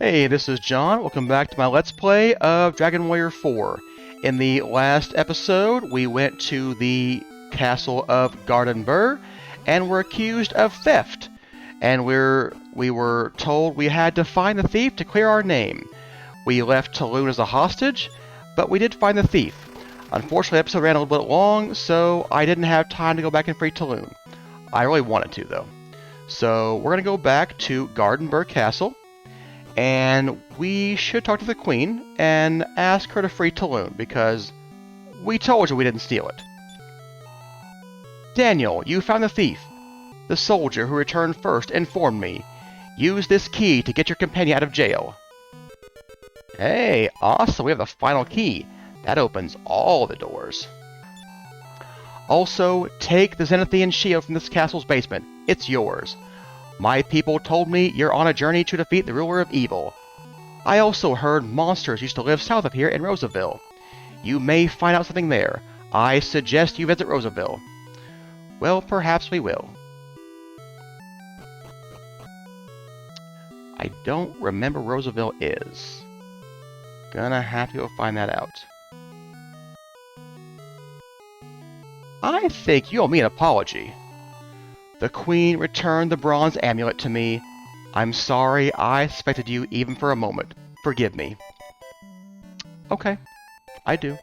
Hey, this is John. Welcome back to my Let's Play of Dragon Warrior 4. In the last episode, we went to the castle of Garden Burr and were accused of theft. And we were told we had to find the thief to clear our name. We left Taloon as a hostage, but we did find the thief. Unfortunately, the episode ran a little bit long, so I didn't have time to go back and free Taloon. I really wanted to, though. So we're going to go back to Garden Burr Castle. And we should talk to the Queen and ask her to free Taloon, because we told you we didn't steal it. Daniel, you found the thief. The soldier who returned first informed me. Use this key to get your companion out of jail. Hey, awesome, we have the final key. That opens all the doors. Also, take the Zenithian shield from this castle's basement. It's yours. My people told me you're on a journey to defeat the ruler of evil. I also heard monsters used to live south of here in Rosaville. You may find out something there. I suggest you visit Rosaville. Well, perhaps we will. I don't remember where Rosaville is. Gonna have to go find that out. I think you owe me an apology. The Queen returned the bronze amulet to me. I'm sorry I suspected you even for a moment. Forgive me. Okay, I do.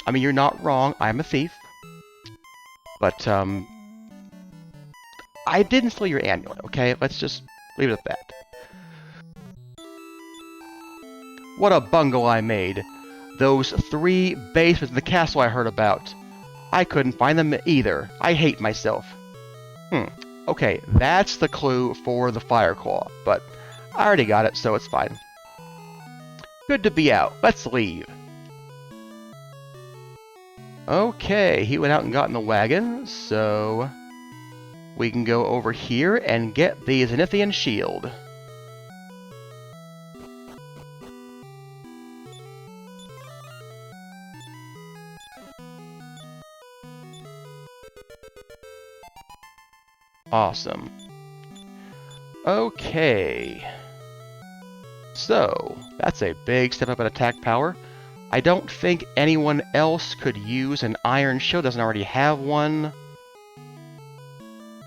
I mean, you're not wrong. I'm a thief. But, I didn't steal your amulet, okay? Let's just leave it at that. What a bungle I made. Those 3 basements in the castle I heard about. I couldn't find them either. I hate myself. Okay, that's the clue for the fire claw, but I already got it, so it's fine. Good to be out. Let's leave. Okay, he went out and got in the wagon, so we can go over here and get the Zenithian shield. Awesome. Okay. So, that's a big step up in attack power. I don't think anyone else could use an iron shield, doesn't already have one.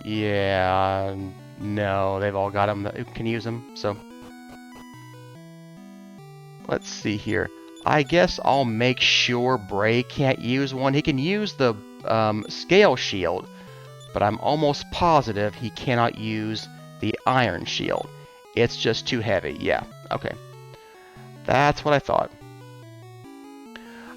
Yeah, no, they've all got them that can use them, so. Let's see here. I guess I'll make sure Bray can't use one. He can use the scale shield, but I'm almost positive he cannot use the iron shield. It's just too heavy. Yeah, okay. That's what I thought.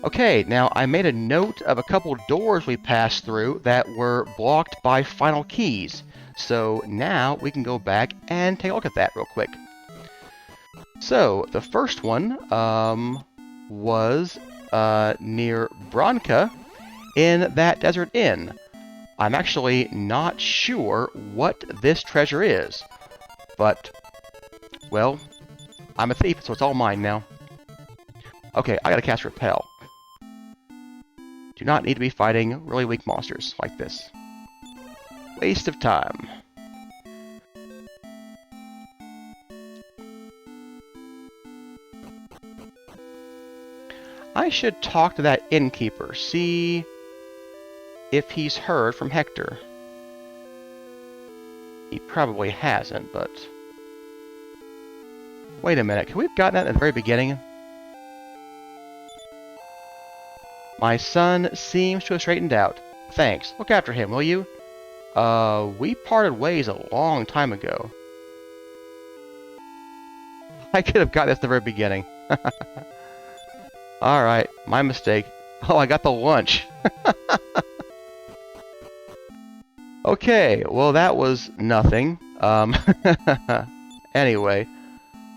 Okay, now I made a note of a couple doors we passed through that were blocked by final keys. So now we can go back and take a look at that real quick. So, the first one was near Branca in that desert inn. I'm actually not sure what this treasure is, but, well, I'm a thief, so it's all mine now. Okay, I gotta cast Repel. Do not need to be fighting really weak monsters like this. Waste of time. I should talk to that innkeeper, see if he's heard from Hector. He probably hasn't, but... Wait a minute, can we have gotten that at the very beginning? My son seems to have straightened out. Thanks. Look after him, will you? We parted ways a long time ago. I could have got this at the very beginning. Alright, my mistake. Oh, I got the lunch. Okay, well that was nothing. Anyway,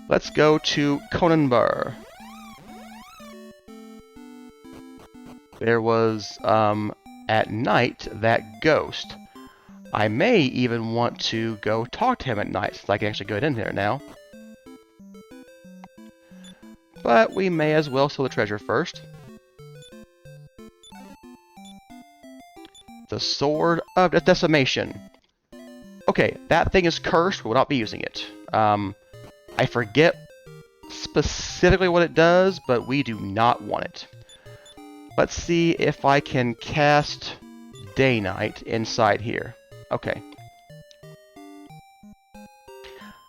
let's go to Conan Burr. There was, at night, that ghost. I may even want to go talk to him at night, since I can actually get in there now. But we may as well steal the treasure first. The Sword of Decimation. Okay, that thing is cursed. We will not be using it. I I forget specifically what it does, but we do not want it. Let's see if I can cast Day Night inside here. Okay.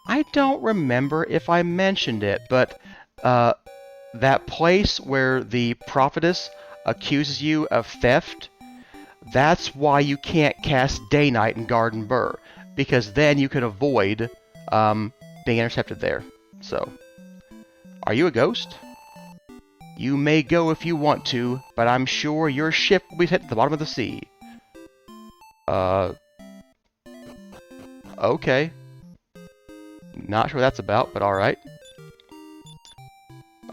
I don't remember if I mentioned it, but that place where the prophetess accuses you of theft, that's why you can't cast Day Night in Garden Burr, because then you can avoid being intercepted there. So, are you a ghost? You may go if you want to, but I'm sure your ship will be hit at the bottom of the sea. Okay. Not sure what that's about, but alright.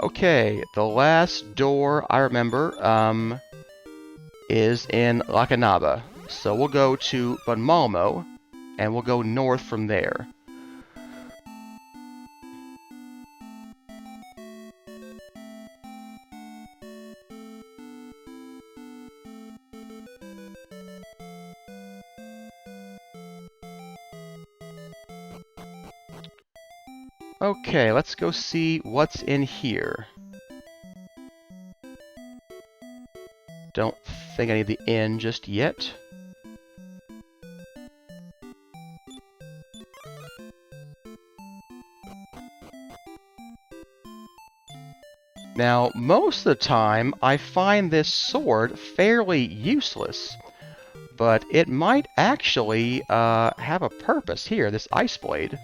Okay, the last door I remember, is in Lacanaba. So we'll go to Bonmalmo, and we'll go north from there. Okay, let's go see what's in here. Don't think I need the inn just yet. Now, most of the time, I find this sword fairly useless, but it might actually have a purpose here, this ice blade.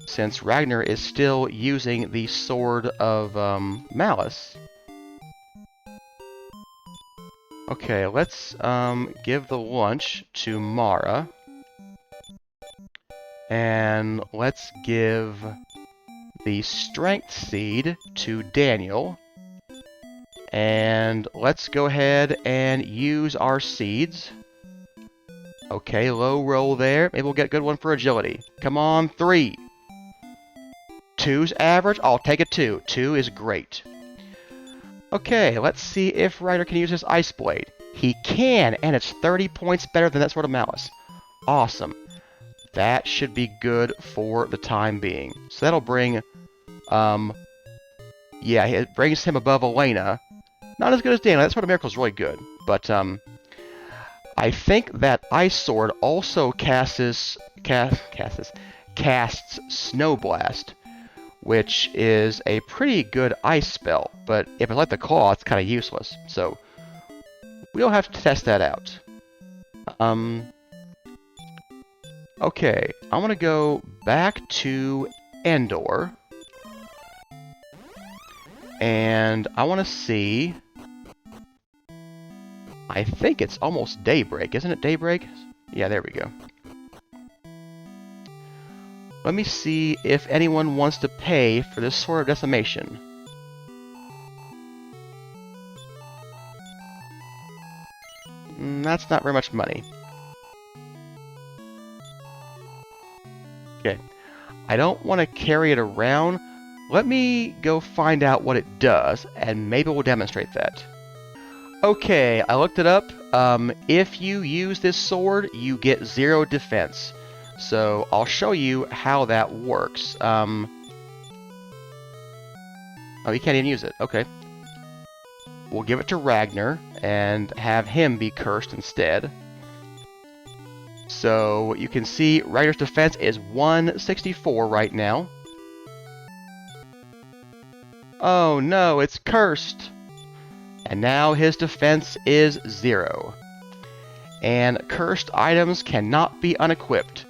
Since Ragnar is still using the Sword of Malice. Okay, let's give the lunch to Mara. And let's give the Strength Seed to Daniel. And let's go ahead and use our seeds. Okay, low roll there. Maybe we'll get a good one for agility. Come on, 3. 2's average. I'll take a 2. 2 is great. Okay, let's see if Ryder can use his Ice Blade. He can, and it's 30 points better than that Sword of Malice. Awesome. That should be good for the time being. So that'll bring, yeah, it brings him above Elena. Not as good as Daniel. That Sword of Miracle is really good. But, I think that Ice Sword also casts Snow Blast, which is a pretty good ice spell, but if it's like the Claw, it's kind of useless. So, we'll have to test that out. Okay, I'm going to go back to Endor, and I want to see... I think it's almost daybreak. Isn't it daybreak? Yeah, there we go. Let me see if anyone wants to pay for this Sword of Decimation. That's not very much money. Okay. I don't want to carry it around. Let me go find out what it does, and maybe we'll demonstrate that. Okay, I looked it up. If you use this sword, you get 0 defense. So, I'll show you how that works. Oh, you can't even use it. Okay. We'll give it to Ragnar, and have him be cursed instead. So, you can see Ragnar's defense is 164 right now. Oh no, it's cursed! And now his defense is 0. And cursed items cannot be unequipped.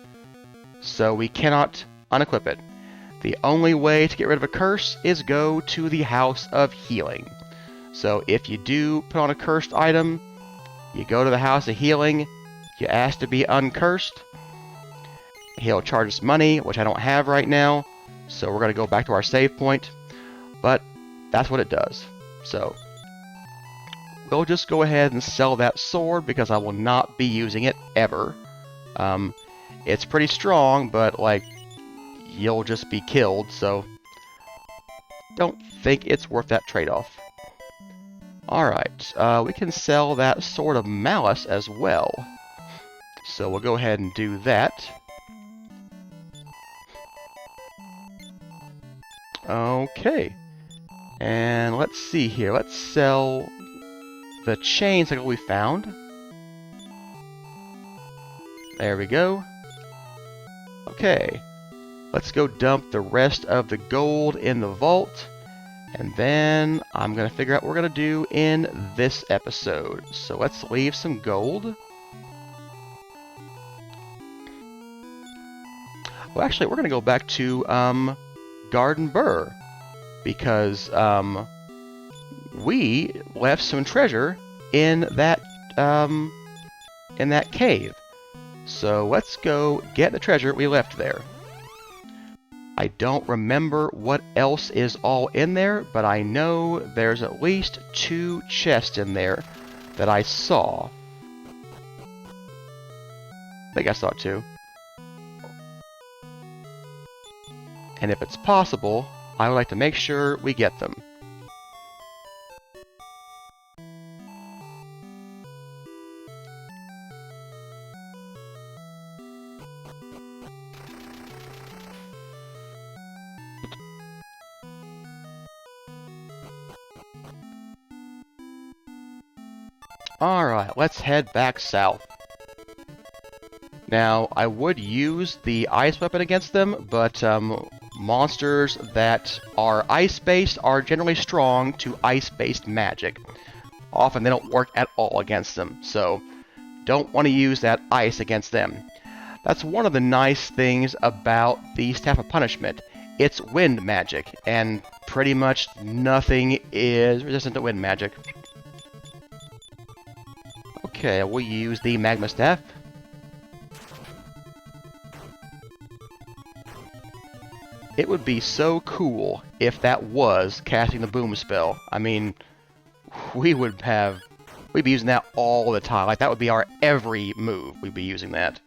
So we cannot unequip it. The only way to get rid of a curse is go to the House of Healing. So if you do put on a cursed item, you go to the House of Healing, you ask to be uncursed, he'll charge us money, which I don't have right now, so we're going to go back to our save point, but that's what it does. So we'll just go ahead and sell that sword because I will not be using it ever. It's pretty strong, but, like, you'll just be killed, so don't think it's worth that trade-off. Alright, we can sell that Sword of Malice as well. So we'll go ahead and do that. Okay. And let's see here. Let's sell the chains like we found. There we go. Okay. Let's go dump the rest of the gold in the vault. And then I'm going to figure out what we're going to do in this episode. So let's leave some gold. Well, actually, we're going to go back to Garden Burr. Because we left some treasure in that cave. So let's go get the treasure we left there. I don't remember what else is all in there, but I know there's at least 2 chests in there that I saw. I think I saw 2. And if it's possible, I would like to make sure we get them. Alright, let's head back south. Now, I would use the ice weapon against them, but monsters that are ice-based are generally strong to ice-based magic. Often they don't work at all against them, so don't want to use that ice against them. That's one of the nice things about the Staff of Punishment. It's wind magic, and pretty much nothing is resistant to wind magic. Okay, we'll use the Magma Staff. It would be so cool if that was casting the boom spell. I mean, we'd be using that all the time. Like, that would be our every move. We'd be using that.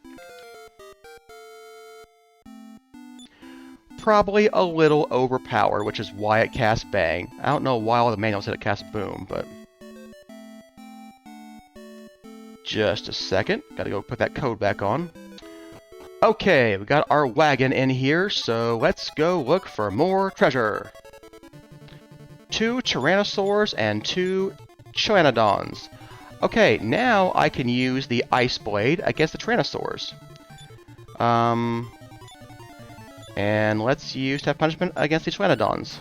Probably a little overpowered, which is why it casts Bang. I don't know why all the manuals said it casts Boom, but... Just a second. Gotta go put that code back on. Okay, we got our wagon in here, so let's go look for more treasure. 2 Tyrannosaurs and 2 Choanodons. Okay, now I can use the Ice Blade against the Tyrannosaurs. And let's use Staff Punishment against the Choanodons.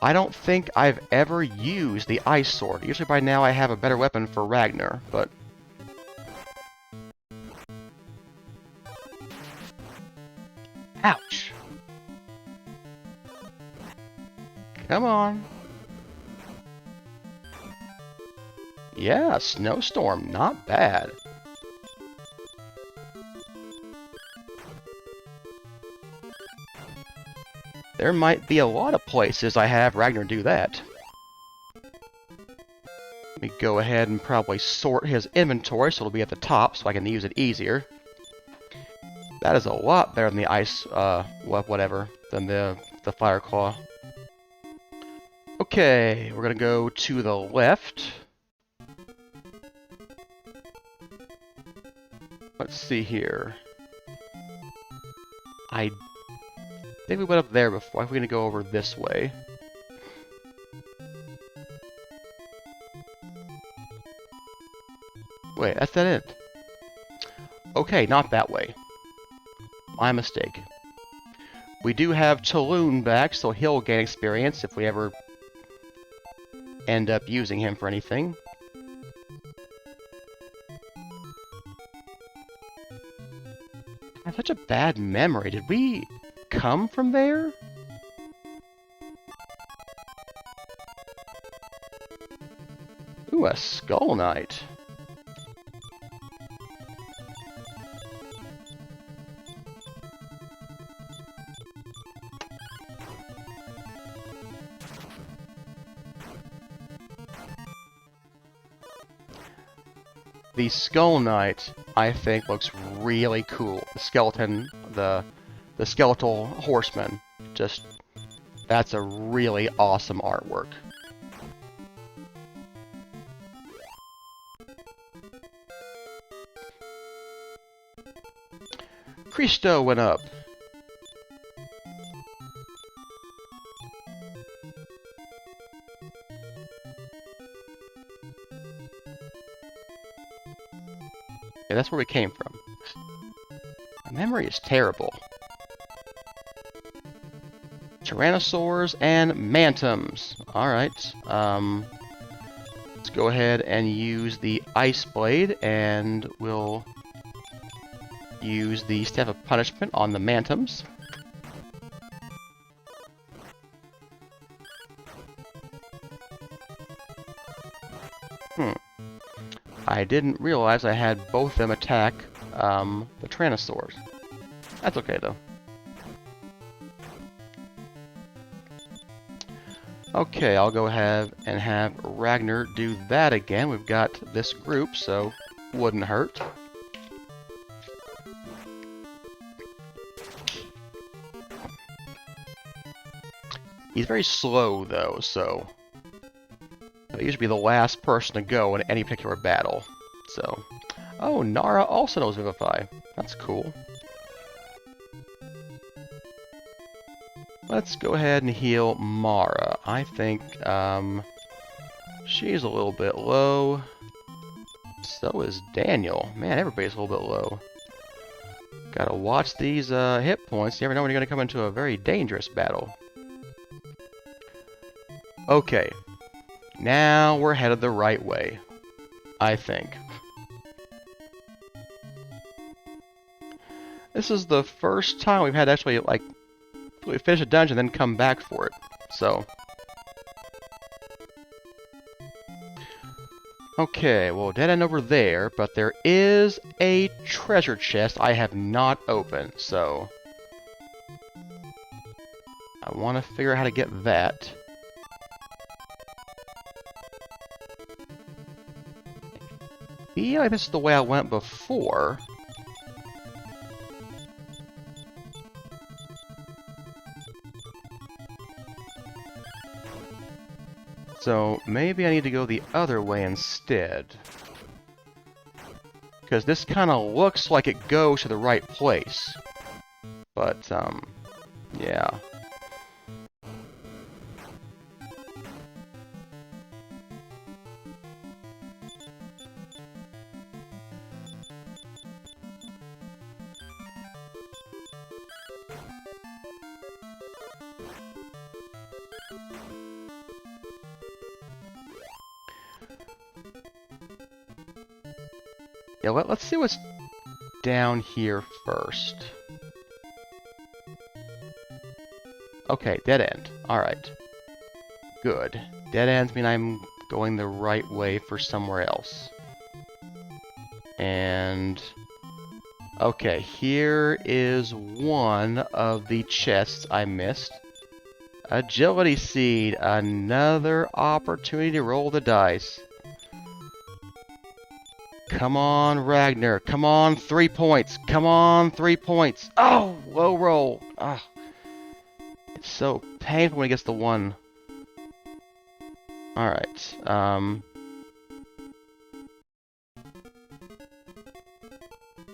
I don't think I've ever used the Ice Sword. Usually by now I have a better weapon for Ragnar, but... Ouch! Come on. Yeah, Snowstorm, not bad. There might be a lot of places I have Ragnar do that. Let me go ahead and probably sort his inventory so it'll be at the top so I can use it easier. That is a lot better than the ice, whatever, than the Fire Claw. Okay, we're gonna go to the left. Let's see here. I think we went up there before. I think we're gonna go over this way. Wait, that's that it? Okay, not that way. My mistake. We do have Taloon back, so he'll gain experience if we ever end up using him for anything. I have such a bad memory. Did we come from there? Ooh, a Skull Knight. The Skull Knight, I think, looks really cool. The skeleton, the skeletal horseman, just, that's a really awesome artwork. Cristo went up. Yeah, that's where we came from. My memory is terrible. Tyrannosaurs and Mantums. Alright. Let's go ahead and use the Ice Blade, and we'll use the Staff of Punishment on the Mantums. I didn't realize I had both of them attack the Tyrannosaurs. That's okay, though. Okay, I'll go ahead and have Ragnar do that again. We've got this group, so wouldn't hurt. He's very slow, though, so he'll usually be the last person to go in any particular battle. So, oh, Nara also knows Vivify. That's cool. Let's go ahead and heal Mara. I think she's a little bit low. So is Daniel. Man, everybody's a little bit low. Gotta watch these hit points. You never know when you're gonna come into a very dangerous battle. Okay. Now we're headed the right way. I think. This is the first time we've had to actually, like, finish a dungeon and then come back for it. So. Okay, well, dead end over there, but there is a treasure chest I have not opened, so I want to figure out how to get that. I feel like this is the way I went before. So maybe I need to go the other way instead. Because this kind of looks like it goes to the right place. But, yeah. Yeah, let's see what's down here first. Okay, dead end. Alright. Good. Dead ends mean I'm going the right way for somewhere else. And okay, here is one of the chests I missed. Agility Seed. Another opportunity to roll the dice. Come on, Ragnar. Come on, 3 points. Come on, 3 points. Oh, low roll. Ah, it's so painful when he gets the 1. Alright,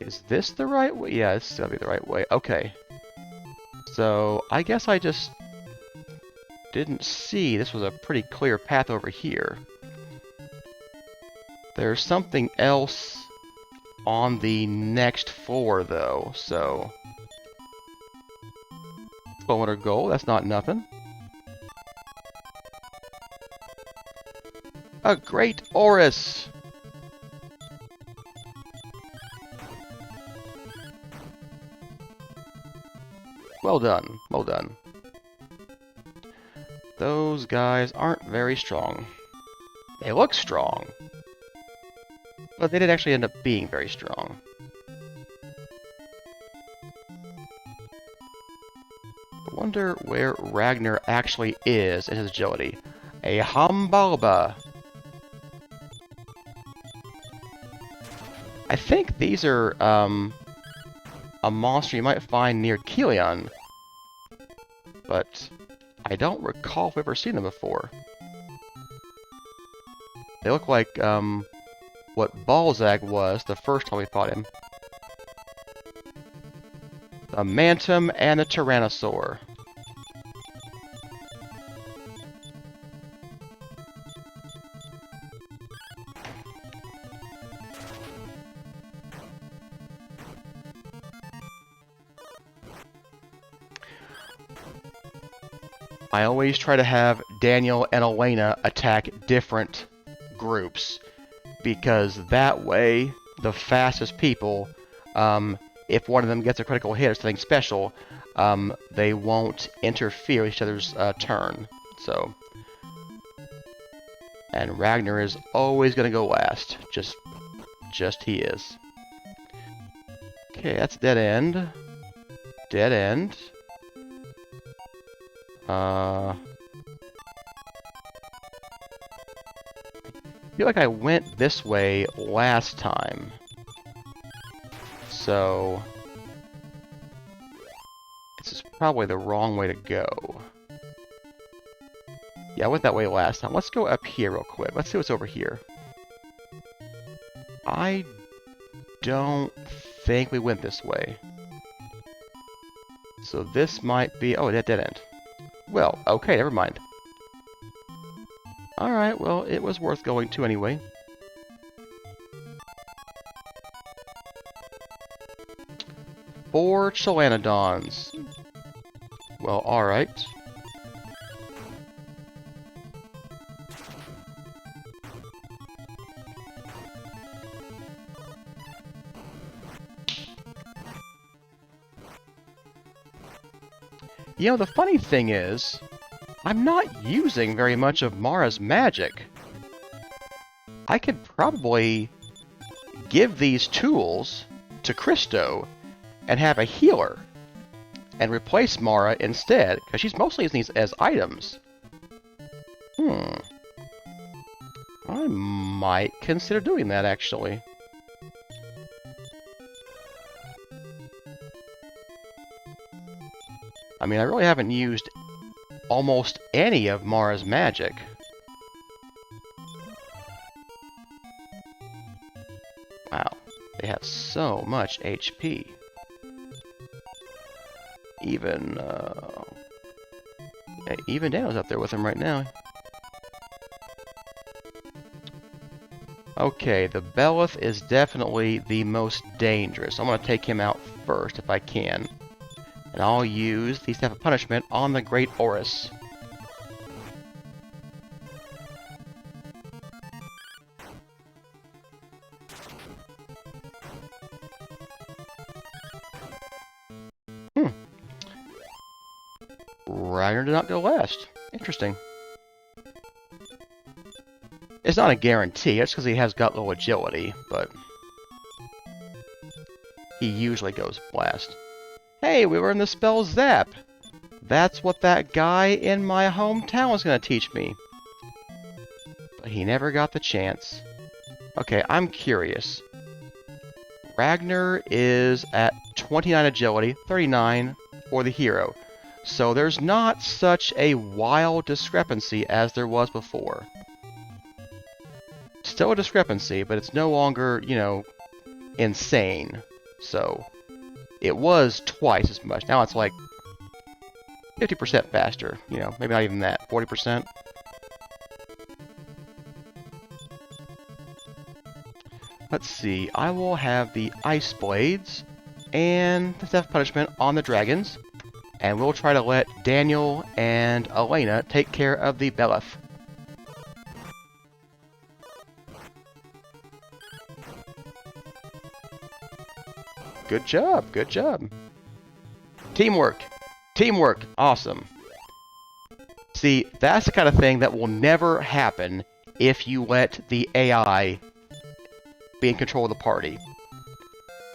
is this the right way? Yeah, this is gotta be the right way. Okay. So, I guess I just didn't see this was a pretty clear path over here. There's something else on the next floor, though, so 1200 gold, that's not nothing. A great Oris! Well done, well done. Those guys aren't very strong. They look strong, but they did actually end up being very strong. I wonder where Ragnar actually is in his agility. A Hambalba. I think these are a monster you might find near Kilian, but I don't recall if we've ever seen them before. They look like what Balzac was the first time we fought him. The Mantum and the Tyrannosaur. I always try to have Daniel and Elena attack different groups, because that way, the fastest people, if one of them gets a critical hit or something special, they won't interfere with each other's turn. So, and Ragnar is always going to go last. Just he is. Okay, that's dead end. Dead end. I feel like I went this way last time. So this is probably the wrong way to go. Yeah, I went that way last time. Let's go up here real quick. Let's see what's over here. I don't think we went this way. So this might be... oh, that dead end. Well, okay, never mind. Alright, well, it was worth going to anyway. Four Chalanodons. Well, alright. You know, the funny thing is, I'm not using very much of Mara's magic. I could probably give these tools to Christo and have a healer and replace Mara instead, because she's mostly using these as items. I might consider doing that, actually. I mean, I really haven't used almost any of Mara's magic. Wow, they have so much HP. Even Daniel's up there with him right now. Okay, the Belith is definitely the most dangerous. I'm going to take him out first if I can. And I'll use the Staff of Punishment on the Great Oris. Ragnar did not go last. Interesting. It's not a guarantee, it's because he has got low agility, but he usually goes last. Hey, we were in the spell Zap! That's what that guy in my hometown was going to teach me. But he never got the chance. Okay, I'm curious. Ragnar is at 29 agility, 39 for the hero. So there's not such a wild discrepancy as there was before. Still a discrepancy, but it's no longer, you know, insane. So it was twice as much. Now it's like 50% faster, you know, maybe not even that, 40%. Let's see, I will have the Ice Blades and the Death Punishment on the dragons, and we'll try to let Daniel and Elena take care of the Belith. Good job, good job. Teamwork! Teamwork! Awesome. See, that's the kind of thing that will never happen if you let the AI be in control of the party.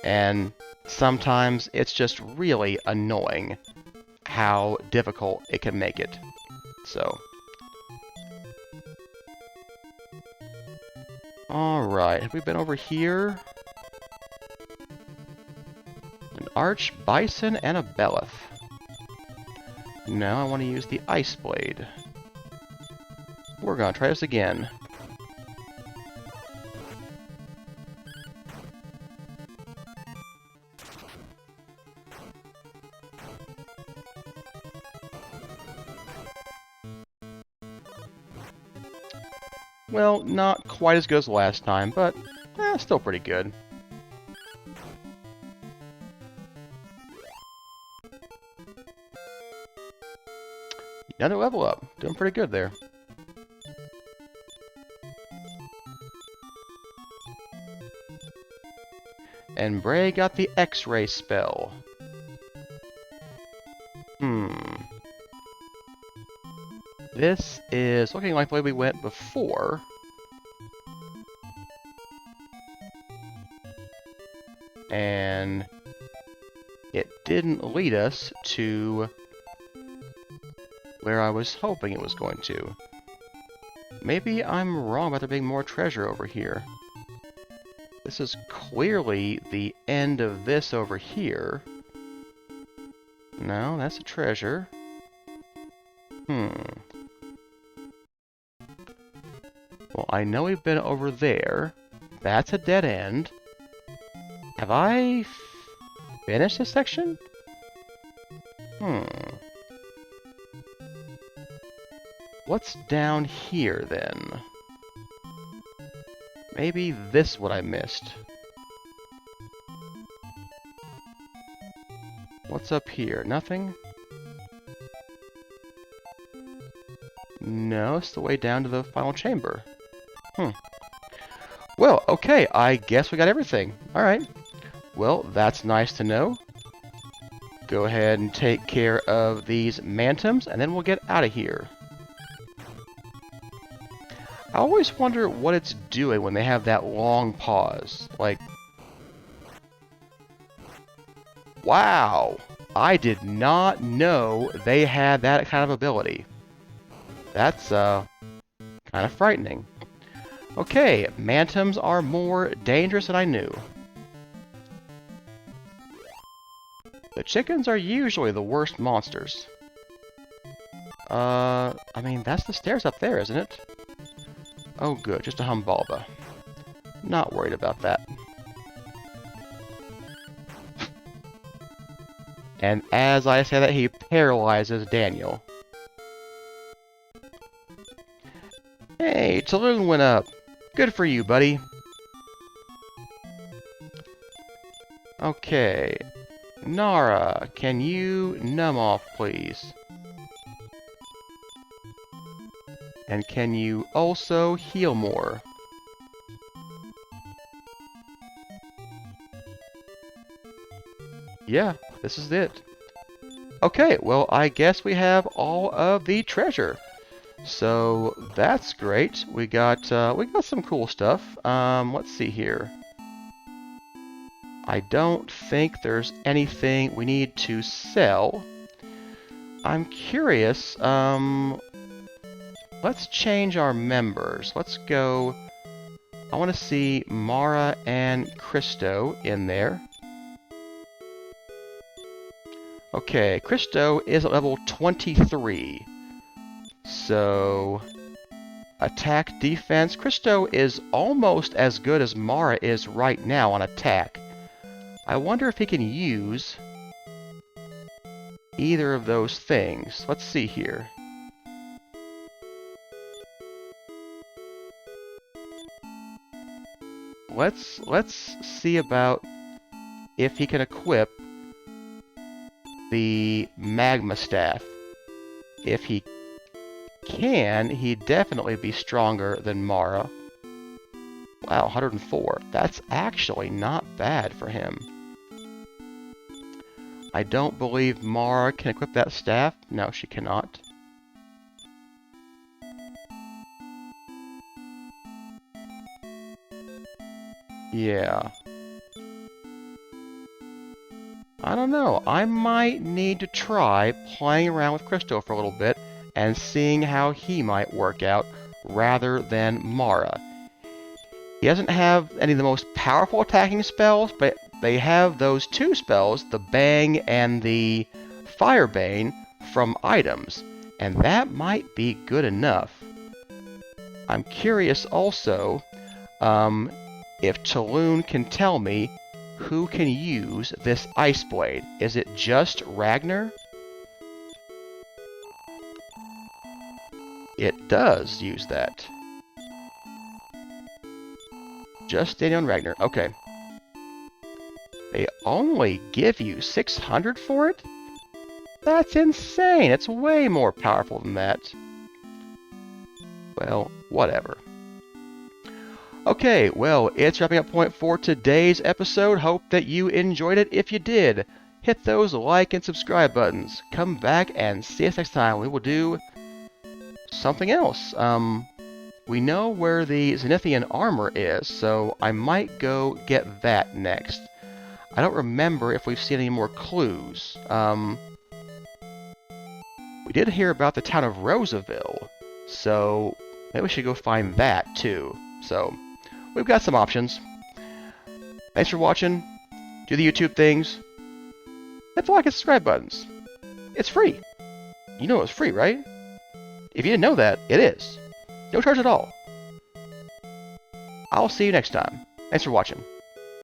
And sometimes it's just really annoying how difficult it can make it. So. Alright, have we been over here? An Arch Bison and a Belith. Now I want to use the Ice Blade. We're gonna try this again. Well, not quite as good as last time, but still pretty good. Another level up. Doing pretty good there. And Bray got the X-ray spell. This is looking like the way we went before. And it didn't lead us to where I was hoping it was going to. Maybe I'm wrong about there being more treasure over here. This is clearly the end of this over here. No, that's a treasure. Well, I know we've been over there. That's a dead end. Have I finished this section? What's down here, then? Maybe this is what I missed. What's up here? Nothing? No, it's the way down to the final chamber. Well, okay, I guess we got everything. Alright. Well, that's nice to know. Go ahead and take care of these Mantums, and then we'll get out of here. I always wonder what it's doing when they have that long pause. Like... Wow! I did not know they had that kind of ability. That's, kind of frightening. Okay, Mantums are more dangerous than I knew. The chickens are usually the worst monsters. I mean, that's the stairs up there, isn't it? Oh good, just a Humbalba. Not worried about that. And as I say that, he paralyzes Daniel. Hey, Taloon went up. Good for you, buddy. Okay. Nara, can you numb off, please? And can you also heal more? Yeah, this is it. Okay, well, I guess we have all of the treasure. So that's great. We got some cool stuff. Let's see here. I don't think there's anything we need to sell. I'm curious. Let's change our members. Let's go. I want to see Mara and Christo in there. Okay, Christo is at level 23. So, attack, defense. Christo is almost as good as Mara is right now on attack. I wonder if he can use either of those things. Let's see here. Let's see about if he can equip the Magma Staff. If he can, he'd definitely be stronger than Mara. Wow, 104. That's actually not bad for him. I don't believe Mara can equip that staff. No, she cannot. Yeah. I don't know. I might need to try playing around with Christo for a little bit and seeing how he might work out rather than Mara. He doesn't have any of the most powerful attacking spells, but they have those two spells, the Bang and the Firebane, from items, and that might be good enough. I'm curious also if Taloon can tell me who can use this Ice Blade. Is it just Ragnar? It does use that. Just Daniel and Ragnar. Okay. They only give you 600 for it? That's insane! It's way more powerful than that. Well, whatever. Okay, well, it's wrapping up point for today's episode. Hope that you enjoyed it. If you did, hit those like and subscribe buttons. Come back and see us next time. We will do something else. We know where the Zenithian armor is, so I might go get that next. I don't remember if we've seen any more clues. We did hear about the town of Rosaville, so maybe we should go find that too. So, we've got some options. Thanks for watching. Do the YouTube things. Hit the like and subscribe buttons. It's free. You know it's free, right? If you didn't know that, it is. No charge at all. I'll see you next time. Thanks for watching.